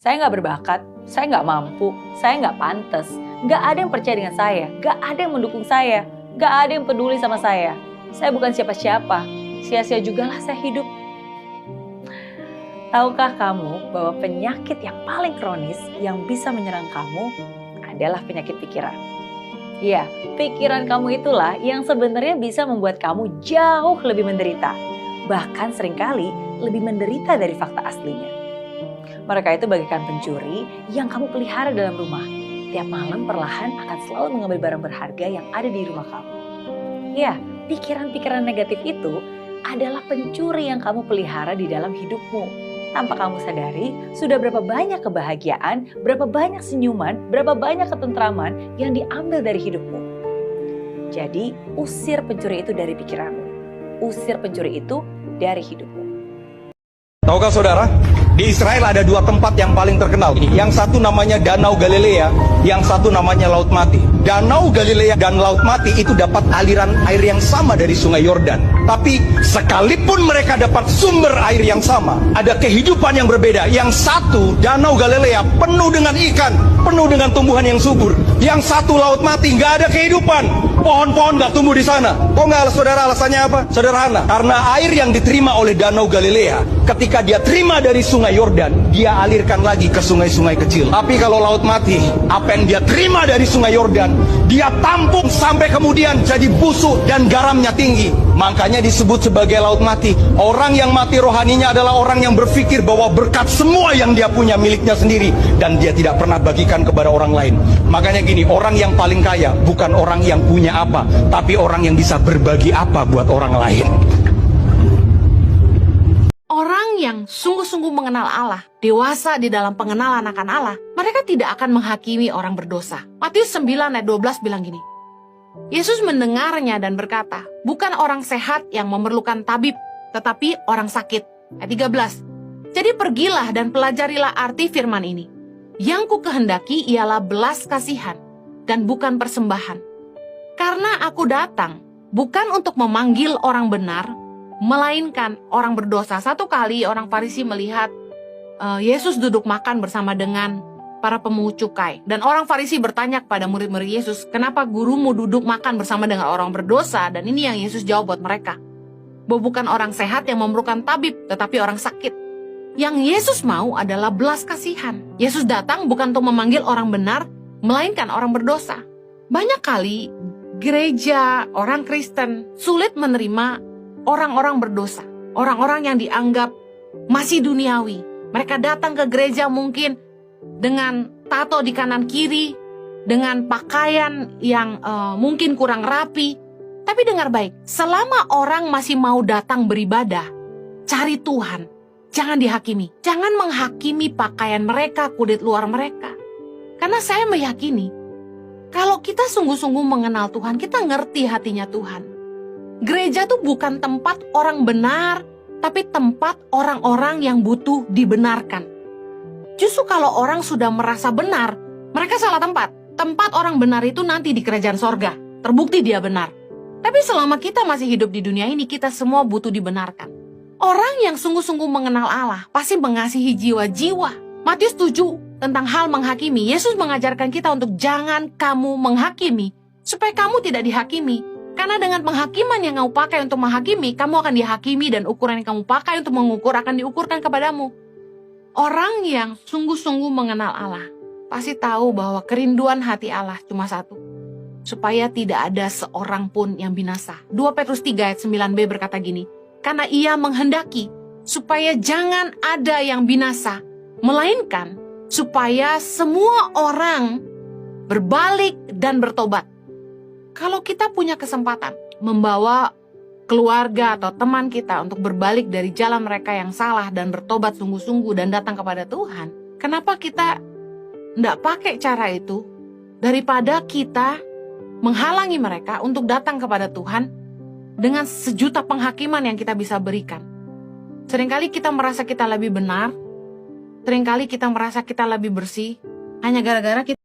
Saya nggak berbakat, saya nggak mampu, saya nggak pantas. Nggak ada yang percaya dengan saya, nggak ada yang mendukung saya, nggak ada yang peduli sama saya. Saya bukan siapa-siapa, sia-sia jugalah saya hidup. Tahukah kamu bahwa penyakit yang paling kronis yang bisa menyerang kamu adalah penyakit pikiran? Iya, pikiran kamu itulah yang sebenarnya bisa membuat kamu jauh lebih menderita. Bahkan seringkali lebih menderita dari fakta aslinya. Mereka itu bagaikan pencuri yang kamu pelihara dalam rumah. Tiap malam perlahan akan selalu mengambil barang berharga yang ada di rumah kamu. Ya, pikiran-pikiran negatif itu adalah pencuri yang kamu pelihara di dalam hidupmu. Tanpa kamu sadari, sudah berapa banyak kebahagiaan, berapa banyak senyuman, berapa banyak ketentraman yang diambil dari hidupmu. Jadi, usir pencuri itu dari pikiranmu. Usir pencuri itu dari hidupmu. Tahukah saudara, di Israel ada dua tempat yang paling terkenal. Yang satu namanya Danau Galilea, yang satu namanya Laut Mati. Danau Galilea dan Laut Mati itu dapat aliran air yang sama dari Sungai Yordan. Tapi sekalipun mereka dapat sumber air yang sama, ada kehidupan yang berbeda. Yang satu, Danau Galilea, penuh dengan ikan, penuh dengan tumbuhan yang subur. Yang satu, Laut Mati, nggak ada kehidupan. Pohon-pohon nggak tumbuh di sana. Kok nggak, saudara, alasannya apa? Sederhana, karena air yang diterima oleh Danau Galilea, ketika dia terima dari Sungai Yordan, dia alirkan lagi ke sungai-sungai kecil. Tapi kalau Laut Mati, apa yang dia terima dari Sungai Yordan, dia tampung sampai kemudian jadi busuk dan garamnya tinggi. Makanya disebut sebagai Laut Mati. Orang yang mati rohaninya adalah orang yang berpikir bahwa berkat semua yang dia punya miliknya sendiri, dan dia tidak pernah bagikan kepada orang lain. Makanya gini, orang yang paling kaya bukan orang yang punya apa, tapi orang yang bisa berbagi apa buat orang lain. Orang yang sungguh-sungguh mengenal Allah, dewasa di dalam pengenalan akan Allah, mereka tidak akan menghakimi orang berdosa. Matius 9 ayat 12 bilang gini, Yesus mendengarnya dan berkata, bukan orang sehat yang memerlukan tabib, tetapi orang sakit. Ayat 13, jadi pergilah dan pelajarilah arti firman ini. Yang ku kehendaki ialah belas kasihan dan bukan persembahan. Karena aku datang bukan untuk memanggil orang benar, melainkan orang berdosa. Satu kali orang Farisi melihat Yesus duduk makan bersama dengan para pemungut cukai. Dan orang Farisi bertanya kepada murid-murid Yesus, kenapa gurumu duduk makan bersama dengan orang berdosa? Dan ini yang Yesus jawab buat mereka, bahwa bukan orang sehat yang memerlukan tabib, tetapi orang sakit. Yang Yesus mau adalah belas kasihan. Yesus datang bukan untuk memanggil orang benar, melainkan orang berdosa. Banyak kali gereja, orang Kristen sulit menerima orang-orang berdosa, orang-orang yang dianggap masih duniawi. Mereka datang ke gereja mungkin dengan tato di kanan kiri, dengan pakaian yang mungkin kurang rapi. Tapi dengar baik, selama orang masih mau datang beribadah, cari Tuhan, jangan dihakimi. Jangan menghakimi pakaian mereka, kulit luar mereka. Karena saya meyakini, kalau kita sungguh-sungguh mengenal Tuhan, kita ngerti hatinya Tuhan. Gereja tuh bukan tempat orang benar, tapi tempat orang-orang yang butuh dibenarkan. Justru kalau orang sudah merasa benar, mereka salah tempat. Tempat orang benar itu nanti di kerajaan sorga. Terbukti dia benar. Tapi selama kita masih hidup di dunia ini, kita semua butuh dibenarkan. Orang yang sungguh-sungguh mengenal Allah pasti mengasihi jiwa-jiwa. Matius 7 tentang hal menghakimi. Yesus mengajarkan kita untuk jangan kamu menghakimi, supaya kamu tidak dihakimi. Karena dengan penghakiman yang kamu pakai untuk menghakimi, kamu akan dihakimi, dan ukuran yang kamu pakai untuk mengukur akan diukurkan kepadamu. Orang yang sungguh-sungguh mengenal Allah pasti tahu bahwa kerinduan hati Allah cuma satu, supaya tidak ada seorang pun yang binasa. 2 Petrus 3 ayat 9b berkata gini, karena ia menghendaki supaya jangan ada yang binasa, melainkan supaya semua orang berbalik dan bertobat. Kalau kita punya kesempatan membawa keluarga atau teman kita untuk berbalik dari jalan mereka yang salah dan bertobat sungguh-sungguh dan datang kepada Tuhan, kenapa kita tidak pakai cara itu daripada kita menghalangi mereka untuk datang kepada Tuhan dengan sejuta penghakiman yang kita bisa berikan? Seringkali kita merasa kita lebih benar, seringkali kita merasa kita lebih bersih, hanya gara-gara kita